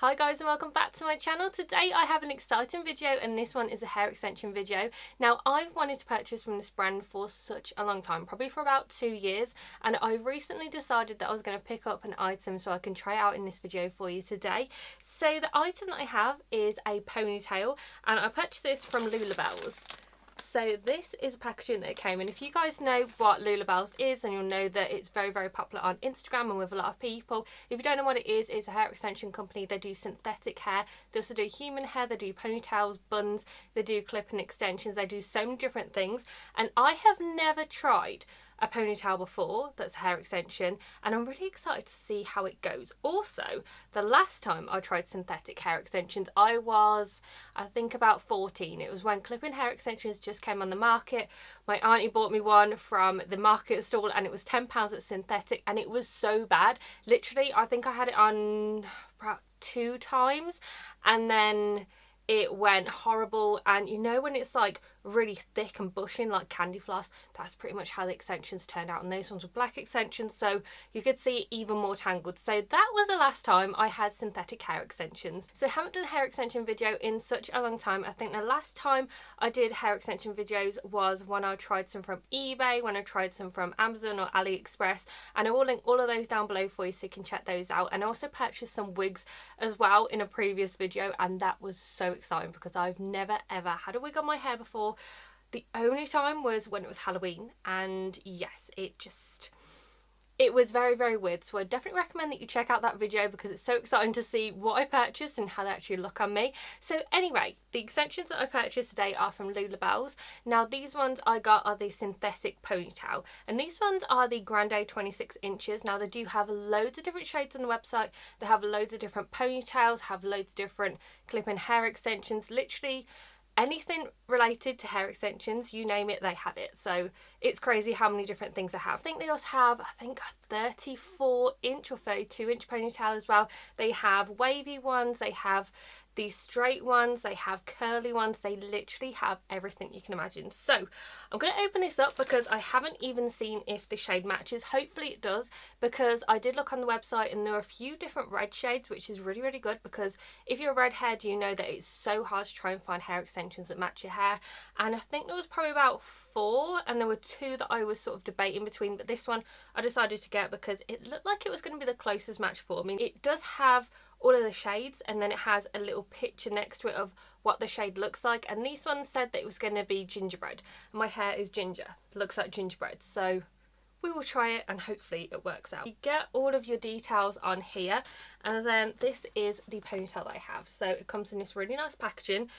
Hi guys and welcome back to my channel. Today I have an exciting video and this one is a hair extension video. Now I've wanted to purchase from this brand for such a long time, probably for about 2 years, and I recently decided that I was going to pick up an item so I can try out in this video for you today. So the item that I have is a ponytail and I purchased this from Lullabellz. So this is a packaging that it came in. If you guys know what Lullabellz is, and you'll know that it's very popular on Instagram and with a lot of people. If you don't know what it is, it's a hair extension company. They do synthetic hair, they also do human hair, they do ponytails, buns, they do clip-in extensions, they do so many different things. And I have never tried a ponytail before that's a hair extension, and I'm really excited to see how it goes. Also, the last time I tried synthetic hair extensions, I was, I think, about 14. It was when clip-in hair extensions just came on the market. My auntie bought me one from the market stall and it was £10 at synthetic, and it was so bad. Literally, I think I had it on about 2 times and then it went horrible. And you know when it's like really thick and bushing like candy floss, that's pretty much how the extensions turned out, and those ones were black extensions, so you could see it even more tangled. So that was the last time I had synthetic hair extensions. So I haven't done a hair extension video in such a long time. I think the last time I did hair extension videos was when I tried some from eBay, when I tried some from Amazon or AliExpress, and I will link all of those down below for you so you can check those out. And I also purchased some wigs as well in a previous video, and that was so exciting because I've never ever had a wig on my hair before. The only time was when it was Halloween, and yes, it was very weird. So I definitely recommend that you check out that video because it's so exciting to see what I purchased and how they actually look on me. So anyway, the extensions that I purchased today are from Lullabellz. Now these ones I got are the synthetic ponytail, and these ones are the Grande 26 inches. Now they do have loads of different shades on the website. They have loads of different ponytails, have loads of different clip-in hair extensions, literally anything related to hair extensions, you name it, they have it. So it's crazy how many different things I have. I think they also have, I think, a 34-inch or 32-inch ponytail as well. They have wavy ones, they have these straight ones, they have curly ones, they literally have everything you can imagine. So I'm going to open this up because I haven't even seen if the shade matches. Hopefully it does, because I did look on the website and there are a few different red shades, which is really good, because if you're redhead you know that it's so hard to try and find hair extensions that match your hair. And I think there was probably about 4, and there were 2 that I was sort of debating between, but this one I decided to get because it looked like it was going to be the closest match for me. It does have all of the shades, and then it has a little picture next to it of what the shade looks like, and these ones said that it was going to be gingerbread. My hair is ginger, it looks like gingerbread, so we will try it and hopefully it works out. You get all of your details on here, and then this is the ponytail that I have. So it comes in this really nice packaging.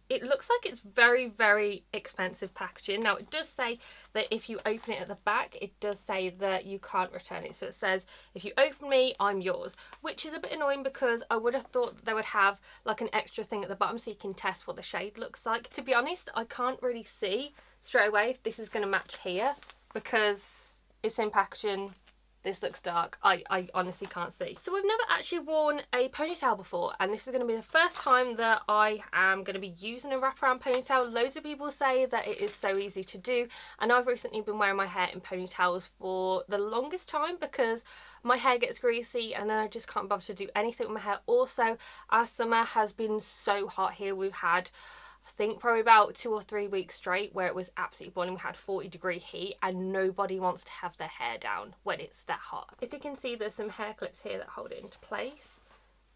It looks like it's very expensive packaging. Now it does say that if you open it at the back, it does say that you can't return it. So it says, if you open me, I'm yours, which is a bit annoying because I would have thought that they would have like an extra thing at the bottom so you can test what the shade looks like. To be honest, I can't really see straight away if this is going to match here because it's in packaging. This looks dark. I honestly can't see. So we've never actually worn a ponytail before, and this is going to be the first time that I am going to be using a wraparound ponytail. Loads of people say that it is so easy to do, and I've recently been wearing my hair in ponytails for the longest time because my hair gets greasy and then I just can't bother to do anything with my hair. Also, our summer has been so hot here. We've had, I think, probably about 2 or 3 weeks straight where it was absolutely boiling. We had 40-degree heat and nobody wants to have their hair down when it's that hot. If you can see, there's some hair clips here that hold it into place.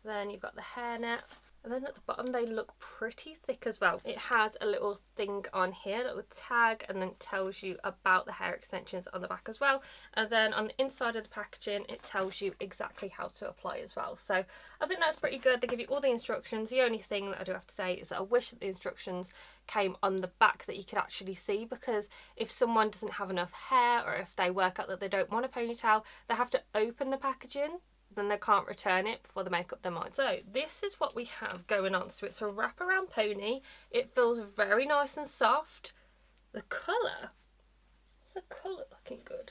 Then you've got the hairnet. And then at the bottom they look pretty thick as well. It has a little thing on here, a little tag, and then it tells you about the hair extensions on the back as well. And then on the inside of the packaging it tells you exactly how to apply as well. So I think that's pretty good. They give you all the instructions. The only thing that I do have to say is that I wish that the instructions came on the back that you could actually see, because if someone doesn't have enough hair or if they work out that they don't want a ponytail, they have to open the packaging, then they can't return it before they make up their mind. So this is what we have going on. So it's a wraparound pony. It feels very nice and soft. The colour, is the colour looking good?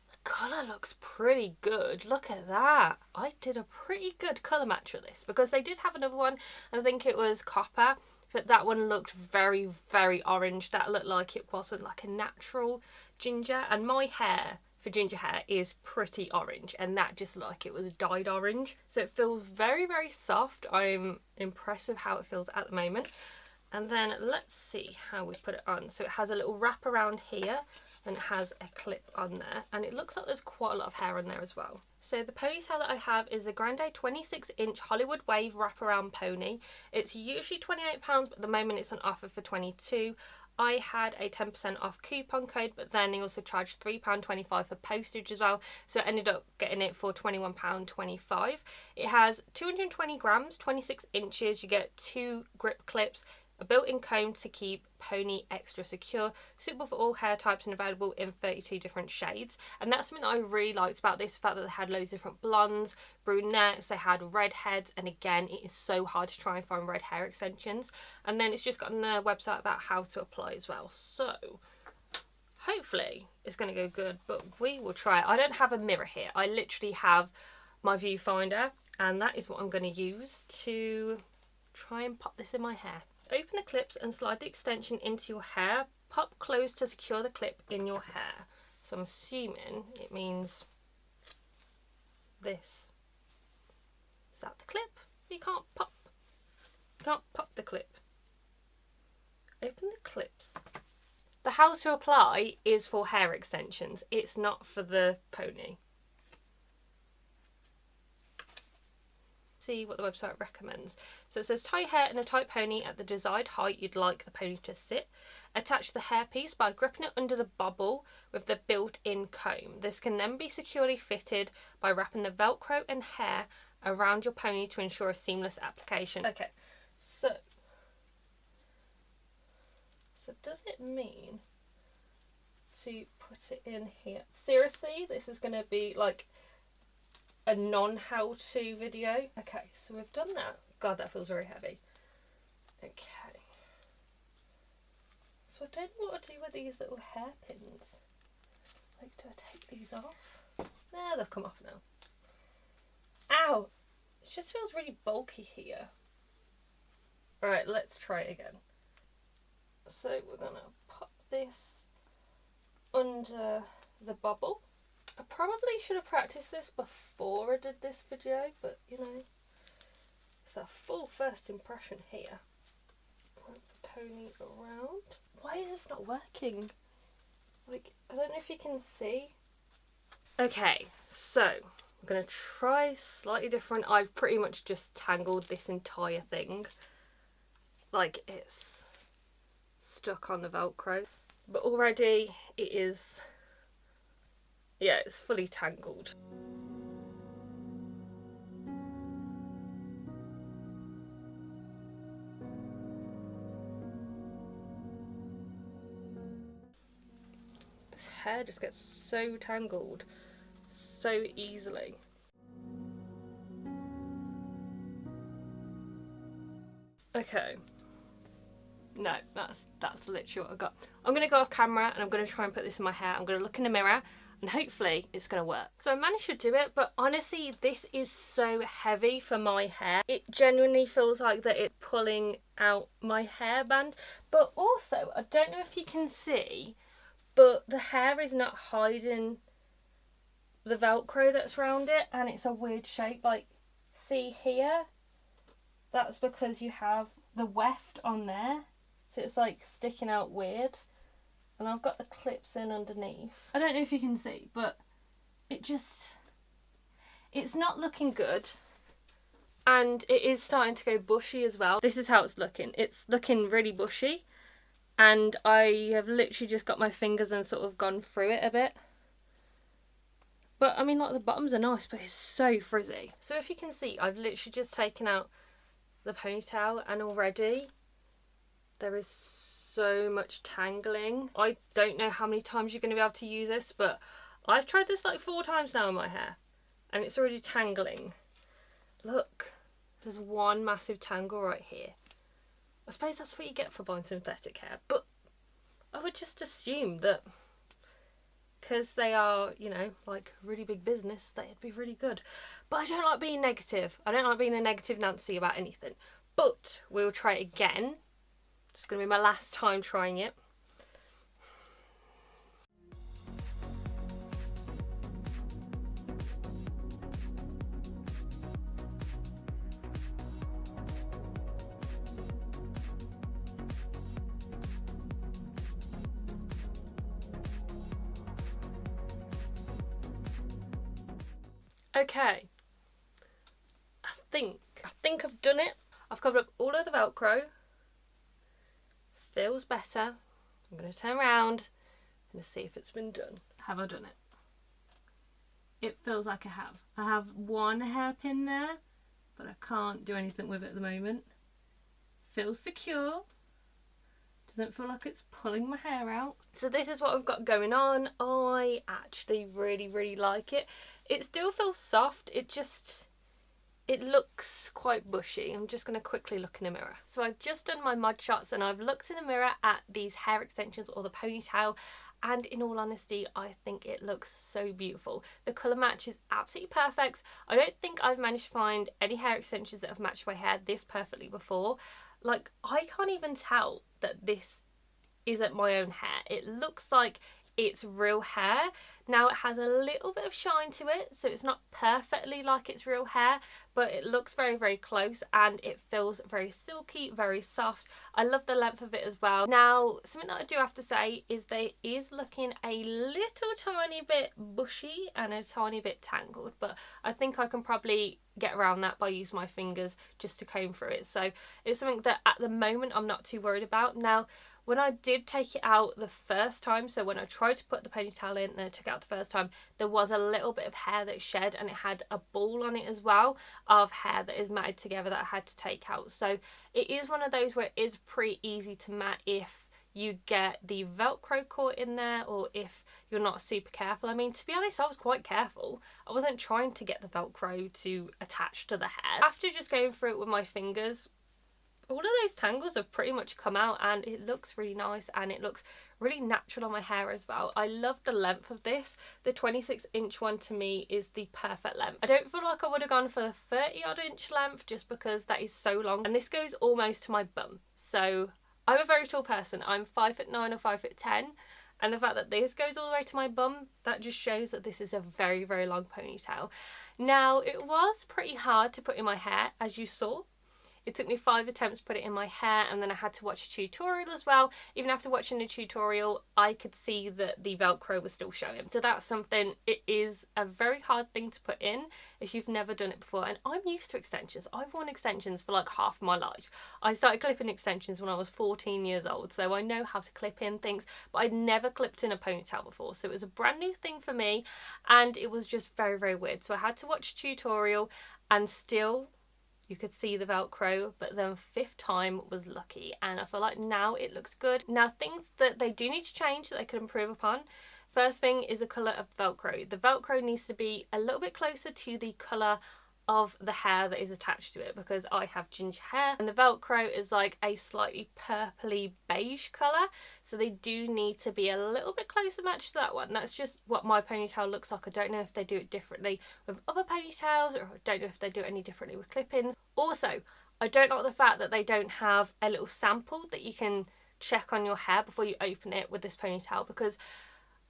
The colour looks pretty good. Look at that. I did a pretty good colour match with this because they did have another one, and I think it was copper, but that one looked very orange. That looked like it wasn't like a natural ginger, and my hair for ginger hair is pretty orange, and that just looked like it was dyed orange. So it feels very, very soft. I'm impressed with how it feels at the moment. And then let's see how we put it on. So it has a little wrap around here, and it has a clip on there, and it looks like there's quite a lot of hair on there as well. So the ponytail that I have is the Grande 26-inch Hollywood Wave wraparound pony. It's usually £28, but at the moment it's on offer for £22. I had a 10% off coupon code, but then they also charged £3.25 for postage as well, so I ended up getting it for £21.25. It has 220 grams, 26 inches, you get 2 grip clips, a built-in comb to keep pony extra secure, suitable for all hair types and available in 32 different shades. And that's something that I really liked about this, the fact that they had loads of different blondes, brunettes, they had redheads, and again, it is so hard to try and find red hair extensions. And then it's just got on the website about how to apply as well. So hopefully it's going to go good, but we will try it. I don't have a mirror here. I literally have my viewfinder, and that is what I'm going to use to try and pop this in my hair. Open the clips and slide the extension into your hair. Pop closed to secure the clip in your hair. So I'm assuming it means this. Is that the clip? You can't pop the clip. Open the clips. The how to apply is for hair extensions. It's not for the pony. See what the website recommends. So it says tie hair in a tight pony at the desired height you'd like the pony to sit. Attach the hairpiece by gripping it under the bobble with the built-in comb. This can then be securely fitted by wrapping the Velcro and hair around your pony to ensure a seamless application. Okay, so does it mean to put it in here? Seriously, this is going to be like a non-how-to video. Okay, so we've done that. God, that feels very heavy. Okay. So I don't know what to do with these little hairpins. Like, do I take these off? Nah, they've come off now. Ow! It just feels really bulky here. Alright, let's try it again. So we're gonna pop this under the bobble. I probably should have practiced this before I did this video, but you know, it's a full first impression here. Wrap the pony around. Why is this not working? Like, I don't know if you can see. Okay, so I'm going to try slightly different. I've pretty much just tangled this entire thing. Like, it's stuck on the Velcro. But already it is, yeah, it's fully tangled. This hair just gets so tangled so easily. Okay. No, that's literally what I got. I'm going to go off camera and I'm going to try and put this in my hair. I'm going to look in the mirror and hopefully it's going to work. So I managed to do it, but honestly this is so heavy for my hair. It genuinely feels like that it's pulling out my hairband. But also, I don't know if you can see, but the hair is not hiding the Velcro that's around it, and it's a weird shape. Like, see here? That's because you have the weft on there. So it's like sticking out weird. And I've got the clips in underneath. I don't know if you can see, but it's not looking good. And it is starting to go bushy as well. This is how it's looking. It's looking really bushy. And I have literally just got my fingers and sort of gone through it a bit. But I mean, like, the bottoms are nice, but it's so frizzy. So if you can see, I've literally just taken out the ponytail and already there is so much tangling. I don't know how many times you're going to be able to use this, but I've tried this like 4 times now in my hair and it's already tangling. Look, there's one massive tangle right here. I suppose that's what you get for buying synthetic hair, but I would just assume that because they are, you know, like really big business, they'd be really good. But I don't like being negative. I don't like being a negative Nancy about anything. But we'll try it again. It's going to be my last time trying it. Okay, I think I've done it. I've covered up all of the Velcro. Feels better. I'm going to turn around and see if it's been done. Have I done it? It feels like I have. I have one hairpin there, but I can't do anything with it at the moment. Feels secure. Doesn't feel like it's pulling my hair out. So this is what we've got going on. I actually really like it. It still feels soft. It looks quite bushy. I'm just going to quickly look in the mirror. So I've just done my mud shots and I've looked in the mirror at these hair extensions or the ponytail, and in all honesty I think it looks so beautiful. The colour match is absolutely perfect. I don't think I've managed to find any hair extensions that have matched my hair this perfectly before. Like, I can't even tell that this isn't my own hair. It looks like it's real hair. Now it has a little bit of shine to it, so it's not perfectly like it's real hair, but it looks very close and it feels very silky, very soft. I love the length of it as well. Now, something that I do have to say is that it is looking a little tiny bit bushy and a tiny bit tangled, but I think I can probably get around that by using my fingers just to comb through it. So it's something that at the moment I'm not too worried about. Now, when I did take it out the first time, so when I tried to put the ponytail in and I took it out the first time, there was a little bit of hair that shed and it had a ball on it as well of hair that is matted together that I had to take out. So it is one of those where it is pretty easy to mat if you get the Velcro caught in there or if you're not super careful. I mean, to be honest, I was quite careful. I wasn't trying to get the Velcro to attach to the hair. After just going through it with my fingers, all of those tangles have pretty much come out and it looks really nice and it looks really natural on my hair as well. I love the length of this. The 26-inch one to me is the perfect length. I don't feel like I would have gone for the 30-odd inch length just because that is so long, and this goes almost to my bum. So I'm a very tall person. I'm 5'9" or 5'10", and the fact that this goes all the way to my bum, that just shows that this is a very long ponytail. Now, it was pretty hard to put in my hair, as you saw. It took me 5 attempts to put it in my hair, and then I had to watch a tutorial as well. Even after watching the tutorial, I could see that the Velcro was still showing. So that's something, it is a very hard thing to put in if you've never done it before. And I'm used to extensions. I've worn extensions for like half my life. I started clipping extensions when I was 14 years old, so I know how to clip in things, but I'd never clipped in a ponytail before. So it was a brand new thing for me, and it was just very weird. So I had to watch a tutorial, and still you could see the Velcro, but then 5th time was lucky, and I feel like now it looks good. Now, things that they do need to change that they could improve upon. First thing is the colour of Velcro. The Velcro needs to be a little bit closer to the colour of the hair that is attached to it, because I have ginger hair and the Velcro is like a slightly purpley beige colour, so they do need to be a little bit closer matched to that one. That's just what my ponytail looks like. I don't know if they do it differently with other ponytails, or I don't know if they do it any differently with clip-ins. Also, I don't like the fact that they don't have a little sample that you can check on your hair before you open it with this ponytail, because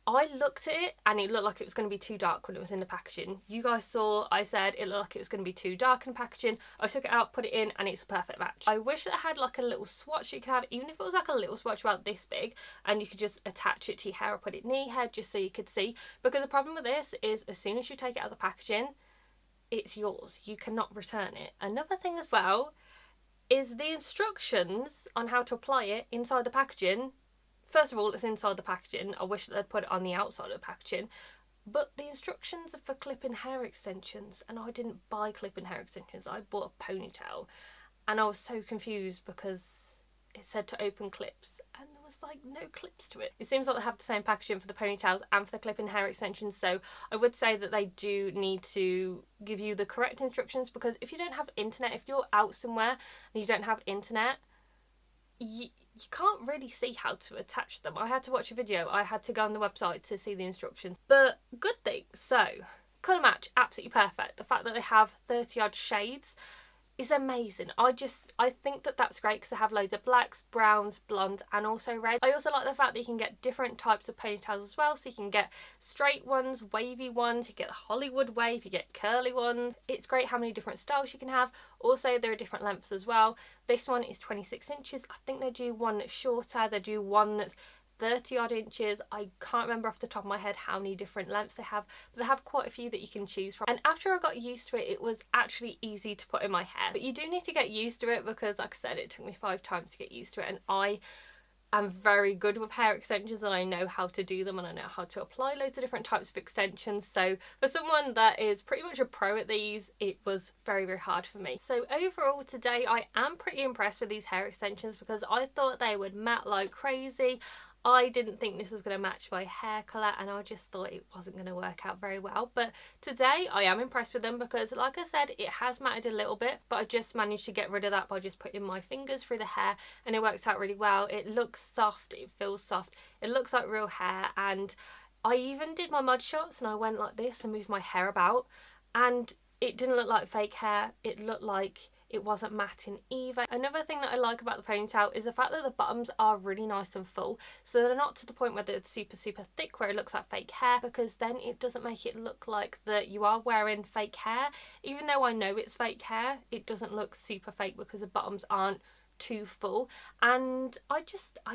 I looked at it and it looked like it was going to be too dark when it was in the packaging. You guys saw, I said it looked like it was going to be too dark in the packaging. I took it out, put it in, and it's a perfect match. I wish that I had like a little swatch you could have, even if it was like a little swatch about this big, and you could just attach it to your hair or put it near your head just so you could see. Because the problem with this is as soon as you take it out of the packaging, it's yours. You cannot return it. Another thing as well is the instructions on how to apply it inside the packaging. First of all, it's inside the packaging. I wish that they'd put it on the outside of the packaging. But the instructions are for clipping hair extensions, and I didn't buy clipping hair extensions. I bought a ponytail, and I was so confused because it said to open clips, and there was like no clips to it. It seems like they have the same packaging for the ponytails and for the clipping hair extensions, so I would say that they do need to give you the correct instructions, because if you don't have internet, if you're out somewhere and you don't have internet, you can't really see how to attach them. I had to watch a video. I had to go on the website to see the instructions. But good thing. So, colour match, absolutely perfect. The fact that they have 30 odd shades is amazing. I think that that's great because they have loads of blacks, browns, blondes, and also red. I also like the fact that you can get different types of ponytails as well. So you can get straight ones, wavy ones, you get the Hollywood wave, you get curly ones. It's great how many different styles you can have. Also, there are different lengths as well. This one is 26 inches. I think they do one that's shorter. They do one that's 30 odd inches. I can't remember off the top of my head how many different lengths they have, but they have quite a few that you can choose from. And after I got used to it, it was actually easy to put in my hair. But you do need to get used to it because, like I said, it took me 5 times to get used to it, and I'm very good with hair extensions and I know how to do them and I know how to apply loads of different types of extensions. So for someone that is pretty much a pro at these, it was very, very hard for me. So overall today I am pretty impressed with these hair extensions because I thought they would matte like crazy. I didn't think this was going to match my hair colour and I just thought it wasn't going to work out very well. But today I am impressed with them because, like I said, it has matted a little bit, but I just managed to get rid of that by just putting my fingers through the hair and it works out really well. It looks soft, it feels soft, it looks like real hair, and I even did my mud shots and I went like this and moved my hair about and it didn't look like fake hair. It looked like it wasn't matting either. Another thing that I like about the ponytail is the fact that the bottoms are really nice and full, so they're not to the point where they're super thick where it looks like fake hair, because then it doesn't make it look like that you are wearing fake hair. Even though I know it's fake hair, it doesn't look super fake because the bottoms aren't too full. And I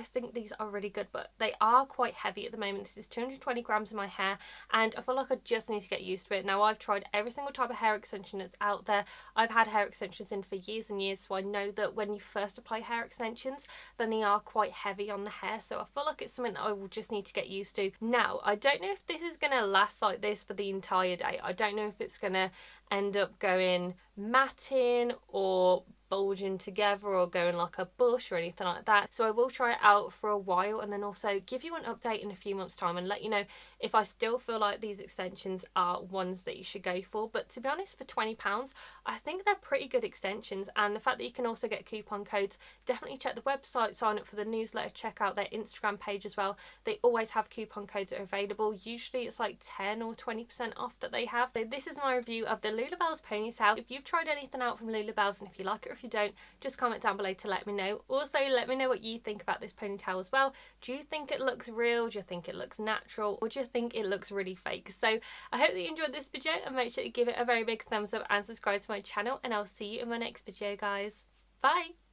think these are really good, but they are quite heavy at the moment. This is 220 grams in my hair and I feel like I just need to get used to it. Now I've tried every single type of hair extension that's out there. I've had hair extensions in for years and years, so I know that when you first apply hair extensions then they are quite heavy on the hair, so I feel like it's something that I will just need to get used to. Now I don't know if this is going to last like this for the entire day. I don't know if it's going to end up going matting or bulging together or going like a bush or anything like that, so I will try it out for a while and then also give you an update in a few months time and let you know if I still feel like these extensions are ones that you should go for. But to be honest, for £20 I think they're pretty good extensions, and the fact that you can also get coupon codes, definitely check the website, sign up for the newsletter, check out their Instagram page as well. They always have coupon codes that are available. Usually it's like 10 or 20% off that they have. So this is my review of the Lullabellz ponytail. If you've tried anything out from Lullabellz and if you like it or if you don't, just comment down below to let me know. Also let me know what you think about this ponytail as well. Do you think it looks real? Do you think it looks natural? Or do you think it looks really fake? So I hope that you enjoyed this video and make sure to give it a very big thumbs up and subscribe to my channel, and I'll see you in my next video, guys. Bye!